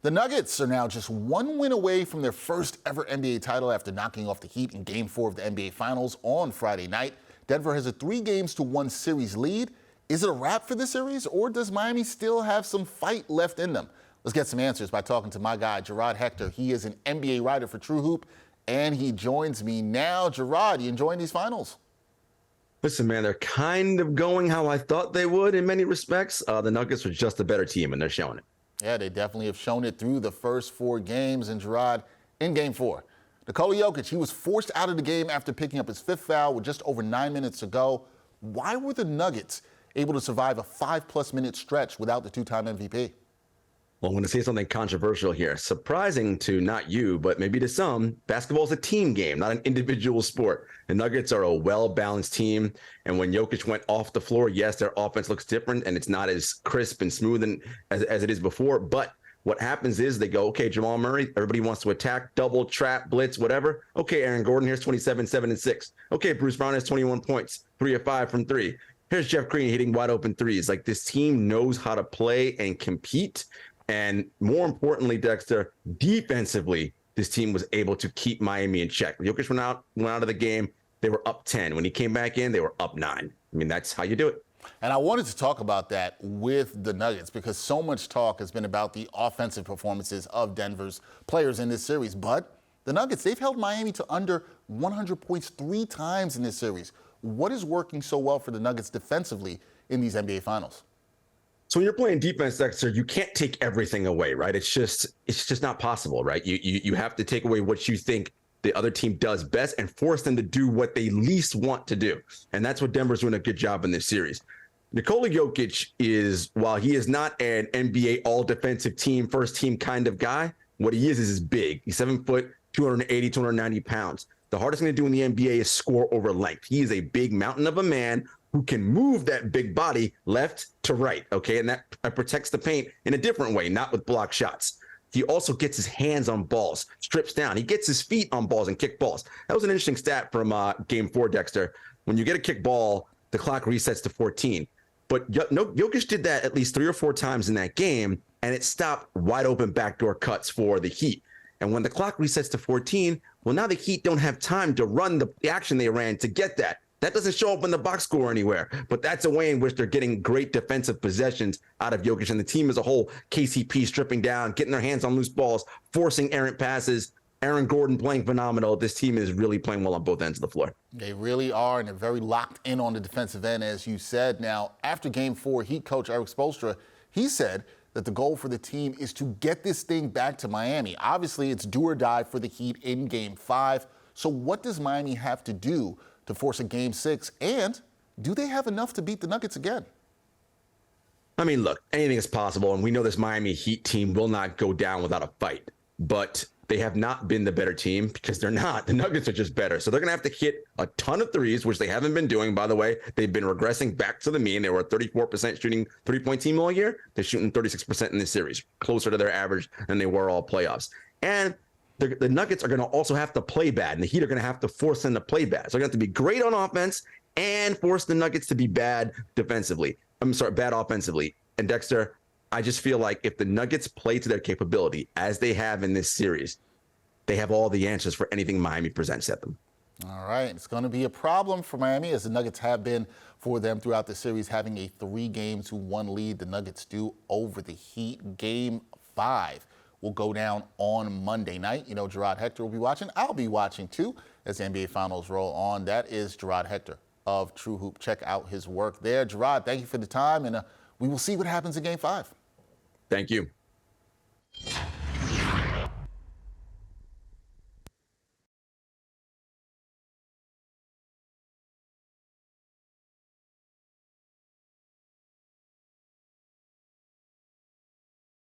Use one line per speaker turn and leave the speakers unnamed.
The Nuggets are now just one win away from their first ever NBA title after knocking off the Heat in Game 4 of the NBA Finals on Friday night. Denver has a 3-1 series lead. Is it a wrap for the series, or does Miami still have some fight left in them? Let's get some answers by talking to my guy, Jarod Hector. He is an NBA writer for TrueHoop, and he joins me now. Jarod, you enjoying these finals?
Listen, man, they're kind of going how I thought they would in many respects. The Nuggets are just a better team, and they're showing it.
Yeah, they definitely have shown it through the first 4 games. And Jarod, in Game 4, Nikola Jokic, he was forced out of the game after picking up his 5th foul with just over 9 minutes to go. Why were the Nuggets able to survive a 5+ minute stretch without the 2-time MVP?
Well, I'm going to say something controversial here. Surprising to not you, but maybe to some, basketball is a team game, not an individual sport. The Nuggets are a well-balanced team, and when Jokic went off the floor, yes, their offense looks different, and it's not as crisp and smooth as it is before, but what happens is they go, okay, Jamal Murray, everybody wants to attack, double, trap, blitz, whatever. Okay, Aaron Gordon, here's 27, 7, and 6. Okay, Bruce Brown has 21 points, 3 of 5 from 3. Here's Jeff Green hitting wide open threes. Like, this team knows how to play and compete. And more importantly, Dexter, defensively, this team was able to keep Miami in check. Jokic went out of the game. They were up 10. When he came back in, they were up 9. I mean, that's how you do it.
And I wanted to talk about that with the Nuggets because so much talk has been about the offensive performances of Denver's players in this series. But the Nuggets, they've held Miami to under 100 points 3 times in this series. What is working so well for the Nuggets defensively in these NBA Finals?
So when you're playing defense, Dexter, you can't take everything away, right? It's just not possible, right? You have to take away what you think the other team does best and force them to do what they least want to do. And that's what Denver's doing a good job in this series. Nikola Jokic is, while he is not an NBA all-defensive team, first team kind of guy, what he is big. He's 7 foot, 280, 290 pounds. The hardest thing to do in the NBA is score over length. He is a big mountain of a man who can move that big body left to right, okay? And that protects the paint in a different way, not with block shots. He also gets his hands on balls, strips down. He gets his feet on balls and kick balls. That was an interesting stat from Game 4, Dexter. When you get a kick ball, the clock resets to 14. But Jokic did that at least 3 or 4 times in that game, and it stopped wide open backdoor cuts for the Heat. And when the clock resets to 14, well, now the Heat don't have time to run the action they ran to get that. That doesn't show up in the box score anywhere, but that's a way in which they're getting great defensive possessions out of Jokic and the team as a whole. KCP stripping down, getting their hands on loose balls, forcing errant passes. Aaron Gordon playing phenomenal. This team is really playing well on both ends of the floor.
They really are, and they're very locked in on the defensive end, as you said. Now, after Game 4, Heat coach Erik Spoelstra, he said that the goal for the team is to get this thing back to Miami. Obviously, it's do or die for the Heat in Game 5. So what does Miami have to do to force a Game 6, and do they have enough to beat the Nuggets again?
I mean, look, anything is possible, and we know this Miami Heat team will not go down without a fight, but they have not been the better team because they're not. The Nuggets are just better. So they're going to have to hit a ton of threes, which they haven't been doing, by the way. They've been regressing back to the mean. They were a 34% shooting three-point team all year. They're shooting 36% in this series, closer to their average than they were all playoffs. And the Nuggets are going to also have to play bad, and the Heat are going to have to force them to play bad. So they're going to have to be great on offense and force the Nuggets to be bad defensively. Bad offensively. And Dexter, I just feel like if the Nuggets play to their capability, as they have in this series, they have all the answers for anything Miami presents at them.
All right, it's going to be a problem for Miami, as the Nuggets have been for them throughout the series, having a 3-1 lead. The Nuggets do over the Heat. Game 5 will go down on Monday night. You know, Jarod Hector will be watching. I'll be watching, too, as the NBA Finals roll on. That is Jarod Hector of TrueHoop. Check out his work there. Jarod, thank you for the time, and we will see what happens in Game 5.
Thank you.